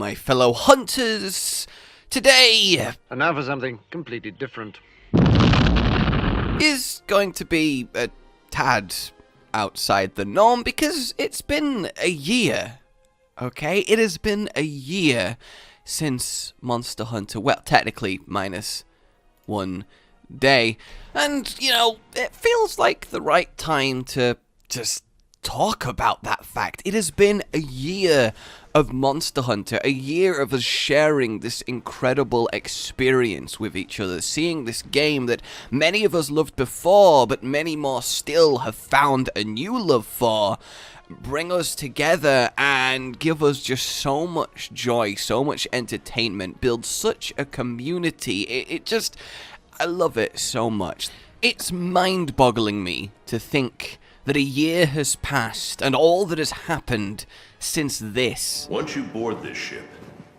my fellow hunters. Today, and now for something completely different, is going to be a tad outside the norm because it's been a year, okay? It has been a year since Monster Hunter, well, technically minus 1 day, and, you know, it feels like the right time to just talk about that fact. It has been a year of Monster Hunter, a year of us sharing this incredible experience with each other, seeing this game that many of us loved before, but many more still have found a new love for, bring us together and give us just so much joy, so much entertainment, build such a community. It just, I love it so much. It's mind-boggling me to think that a year has passed and all that has happened since this. Once you board this ship,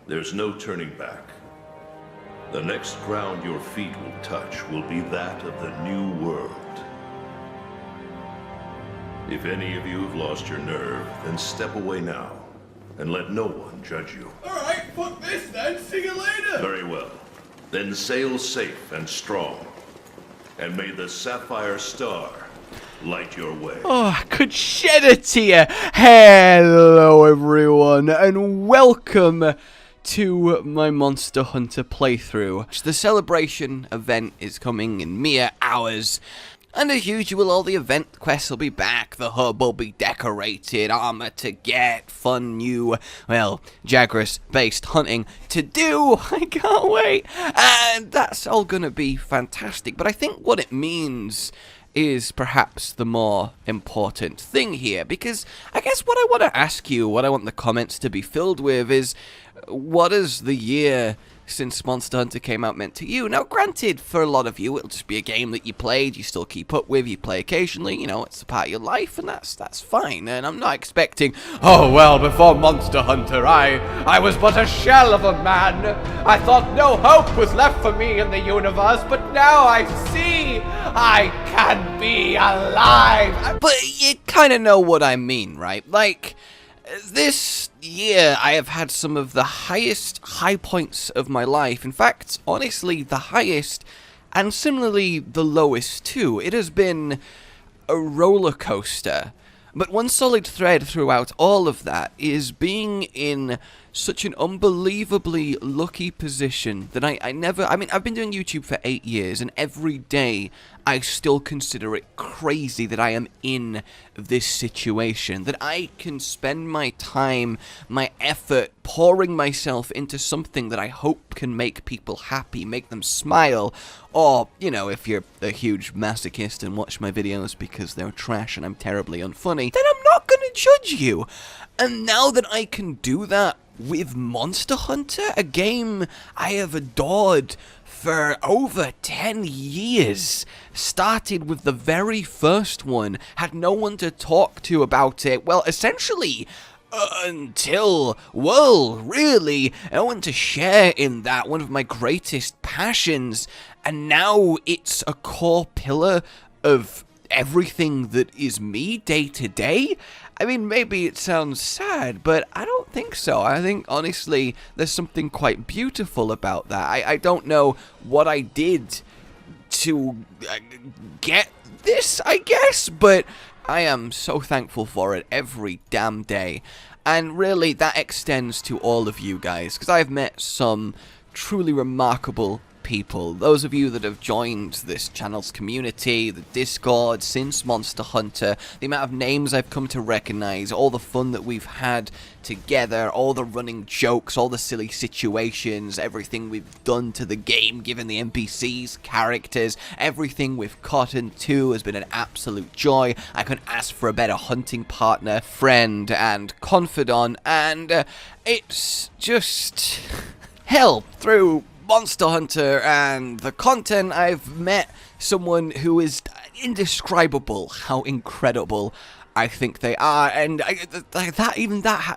there's no turning back. The next ground your feet will touch will be that of the new world. If any of you have lost your nerve, then step away now, and let no one judge you. Alright, fuck this then, see you later! Very well. Then sail safe and strong, and may the Sapphire Star light your way. Oh, I could shed a tear. Hello everyone, and welcome to my Monster Hunter playthrough. The celebration event is coming in mere hours, and as usual, all the event quests will be back, the hub will be decorated, armor to get, fun new, well, Jagras-based hunting to do. I can't wait. And that's all gonna be fantastic, but I think what it means is perhaps the more important thing here, because I guess what I want to ask you, what I want the comments to be filled with is, what has the year since Monster Hunter came out meant to you? Now, granted, for a lot of you, it'll just be a game that you played, you still keep up with, you play occasionally, you know, it's a part of your life, and that's fine, and I'm not expecting, oh, well, before Monster Hunter, I was but a shell of a man. I thought no hope was left for me in the universe, but now I see I can be alive. But you kind of know what I mean, right? Like, this year, I have had some of the highest high points of my life. In fact, honestly, the highest, and similarly, the lowest too. It has been a roller coaster. But one solid thread throughout all of that is being in such an unbelievably lucky position that I mean, I've been doing YouTube for 8 years, and every day I still consider it crazy that I am in this situation, that I can spend my time, my effort, pouring myself into something that I hope can make people happy, make them smile, or, you know, if you're a huge masochist and watch my videos because they're trash and I'm terribly unfunny, then I'm not gonna judge you. And now that I can do that with Monster Hunter, a game I have adored for over 10 years, started with the very first one, had no one to talk to about it, well, essentially, until, well, really, no one to share in that, one of my greatest passions, and now it's a core pillar of everything that is me day to day. I mean, maybe it sounds sad, but I don't think so. I think, honestly, there's something quite beautiful about that. I don't know what I did to get this, I guess, but I am so thankful for it every damn day. And really, that extends to all of you guys, because I've met some truly remarkable people. Those of you that have joined this channel's community, the Discord, since Monster Hunter, the amount of names I've come to recognize, all the fun that we've had together, all the running jokes, all the silly situations, everything we've done to the game, given the NPCs, characters, everything we've caught into has been an absolute joy. I couldn't ask for a better hunting partner, friend, and confidant, and it's just hell through Monster Hunter and the content. I've met someone who is indescribable how incredible I think they are, and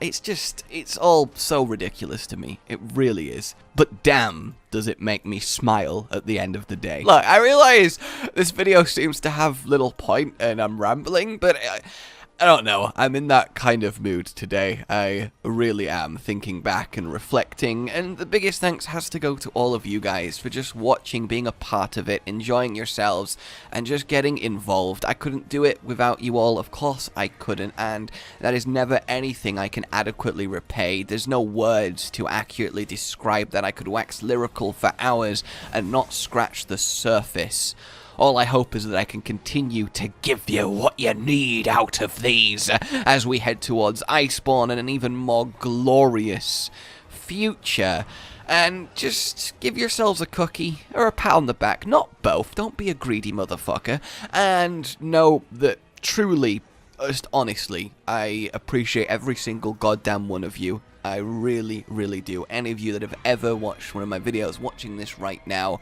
it's all so ridiculous to me. It really is. But damn, does it make me smile at the end of the day. Look, I realize this video seems to have little point and I'm rambling, but I don't know, I'm in that kind of mood today. I really am, thinking back and reflecting, and the biggest thanks has to go to all of you guys for just watching, being a part of it, enjoying yourselves, and just getting involved. I couldn't do it without you all, of course I couldn't, and that is never anything I can adequately repay. There's no words to accurately describe that. I could wax lyrical for hours and not scratch the surface. All I hope is that I can continue to give you what you need out of these as we head towards Iceborne and an even more glorious future. And just give yourselves a cookie or a pat on the back. Not both. Don't be a greedy motherfucker. And know that truly, just honestly, I appreciate every single goddamn one of you. I really, really do. Any of you that have ever watched one of my videos, watching this right now,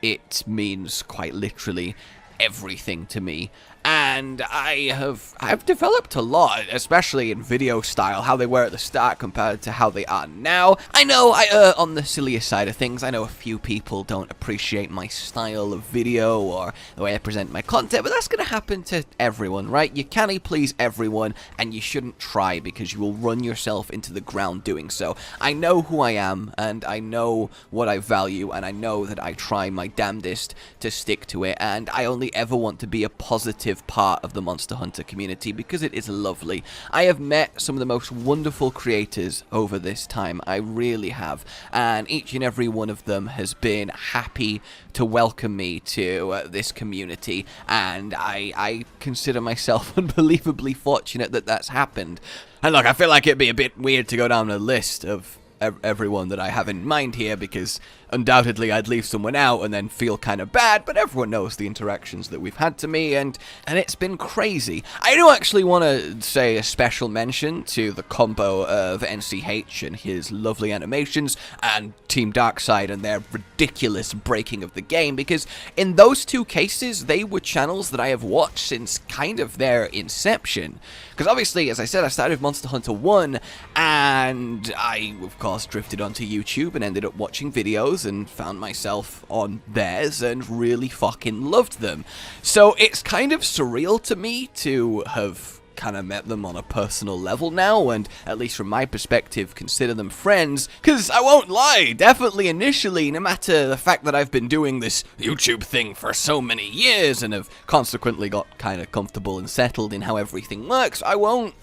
it means quite literally everything to me. And I've developed a lot, especially in video style, how they were at the start compared to how they are now. I know I err on the sillier side of things. I know a few people don't appreciate my style of video or the way I present my content, but that's going to happen to everyone, right? You can't please everyone, and you shouldn't try because you will run yourself into the ground doing so. I know who I am, and I know what I value, and I know that I try my damnedest to stick to it, and I only ever want to be a positive part of the Monster Hunter community because it is lovely. I have met some of the most wonderful creators over this time. I really have, and each and every one of them has been happy to welcome me to this community, and I consider myself unbelievably fortunate that that's happened. And look, I feel like it'd be a bit weird to go down a list of everyone that I have in mind here, because undoubtedly I'd leave someone out and then feel kind of bad, but everyone knows the interactions that we've had to me, and it's been crazy. I do actually want to say a special mention to the combo of NCH and his lovely animations and Team Darkside and their ridiculous breaking of the game, because in those two cases, they were channels that I have watched since kind of their inception. Because obviously, as I said, I started with Monster Hunter 1, and I, of course, drifted onto YouTube and ended up watching videos and found myself on theirs and really fucking loved them. So it's kind of surreal to me to have kind of met them on a personal level now, and at least from my perspective consider them friends, because I won't lie, definitely initially, no matter the fact that I've been doing this YouTube thing for so many years and have consequently got kind of comfortable and settled in how everything works, I won't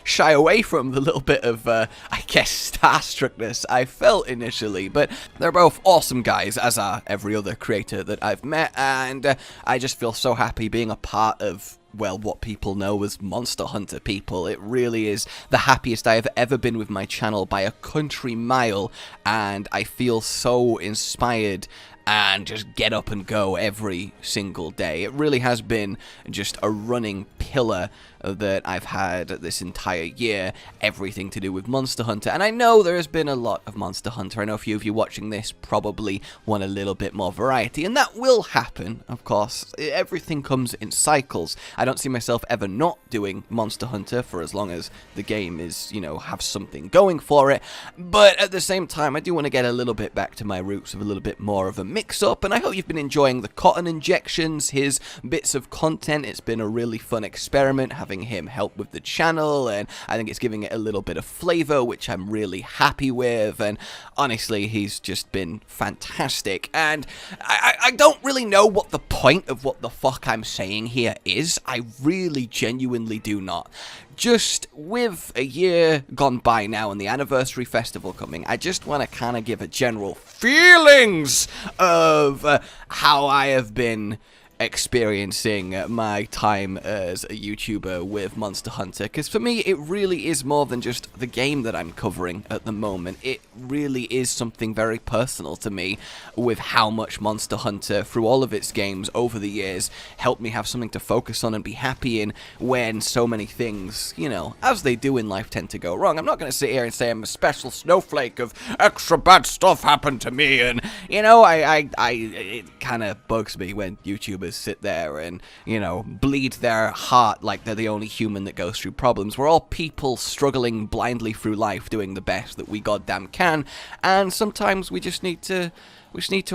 shy away from the little bit of, I guess, starstruckness I felt initially. But they're both awesome guys, as are every other creator that I've met, and I just feel so happy being a part of, well, what people know as Monster Hunter people. It really is the happiest I have ever been with my channel by a country mile, and I feel so inspired and just get up and go every single day. It really has been just a running pillar that I've had this entire year, everything to do with Monster Hunter. And I know there has been a lot of Monster Hunter. I know a few of you watching this probably want a little bit more variety, and that will happen, of course. Everything comes in cycles. I don't see myself ever not doing Monster Hunter for as long as the game is, you know, have something going for it. But at the same time, I do want to get a little bit back to my roots of a little bit more of a mix-up, and I hope you've been enjoying the cotton injections, his bits of content. It's been a really fun experiment having him help with the channel, and I think it's giving it a little bit of flavor, which I'm really happy with, and honestly, he's just been fantastic. And I don't really know what the point of what the fuck I'm saying here is. I really genuinely do not. Just with a year gone by now and the anniversary festival coming, I just want to kind of give a general feelings of how I have been experiencing my time as a YouTuber with Monster Hunter, because for me it really is more than just the game that I'm covering at the moment. It really is something very personal to me, with how much Monster Hunter through all of its games over the years helped me have something to focus on and be happy in when so many things, you know, as they do in life, tend to go wrong. I'm not going to sit here and say I'm a special snowflake of extra bad stuff happened to me, and you know, it kind of bugs me when YouTubers YouTubers sit there and, you know, bleed their heart like they're the only human that goes through problems. We're all people struggling blindly through life, doing the best that we goddamn can, and sometimes we just need to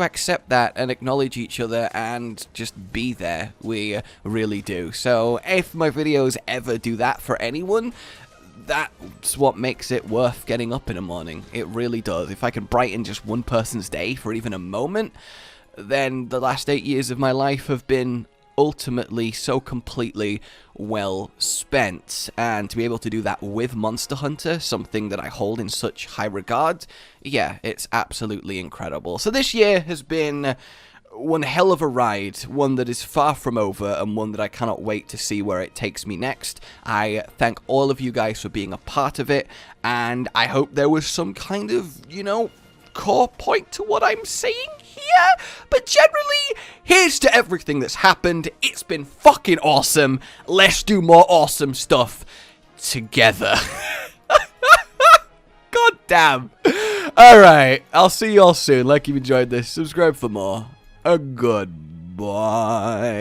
accept that and acknowledge each other and just be there. We really do. So if my videos ever do that for anyone, that's what makes it worth getting up in the morning. It really does. If I can brighten just one person's day for even a moment, then the last 8 years of my life have been ultimately so completely well spent. And to be able to do that with Monster Hunter, something that I hold in such high regard, yeah, it's absolutely incredible. So this year has been one hell of a ride, one that is far from over, and one that I cannot wait to see where it takes me next. I thank all of you guys for being a part of it, and I hope there was some kind of, you know, core point to what I'm saying here, but generally, here's to everything that's happened. It's been fucking awesome. Let's do more awesome stuff together. God damn. Alright, I'll see you all soon. Like you've enjoyed this. Subscribe for more. A goodbye.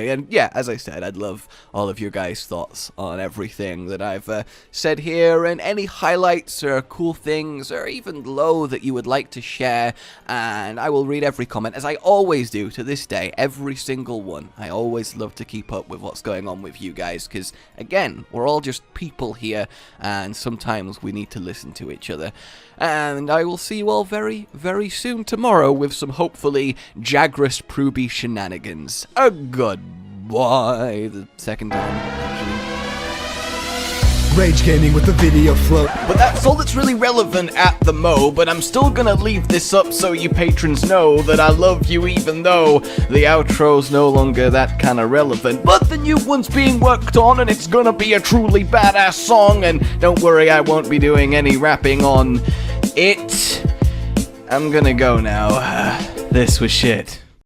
And yeah, as I said, I'd love all of your guys' thoughts on everything that I've said here, and any highlights or cool things or even low that you would like to share, and I will read every comment, as I always do to this day, every single one. I always love to keep up with what's going on with you guys, because again, we're all just people here, and sometimes we need to listen to each other. And I will see you all very, very soon tomorrow with some hopefully Jagras Pruby shenanigans. A goodbye. The second time, actually. Rage Gaming with the video flow. But that's all that's really relevant at the mo, but I'm still gonna leave this up so you patrons know that I love you, even though the outro's no longer that kind of relevant. But the new one's being worked on, and it's gonna be a truly badass song, and don't worry, I won't be doing any rapping on it. I'm gonna go now. This was shit.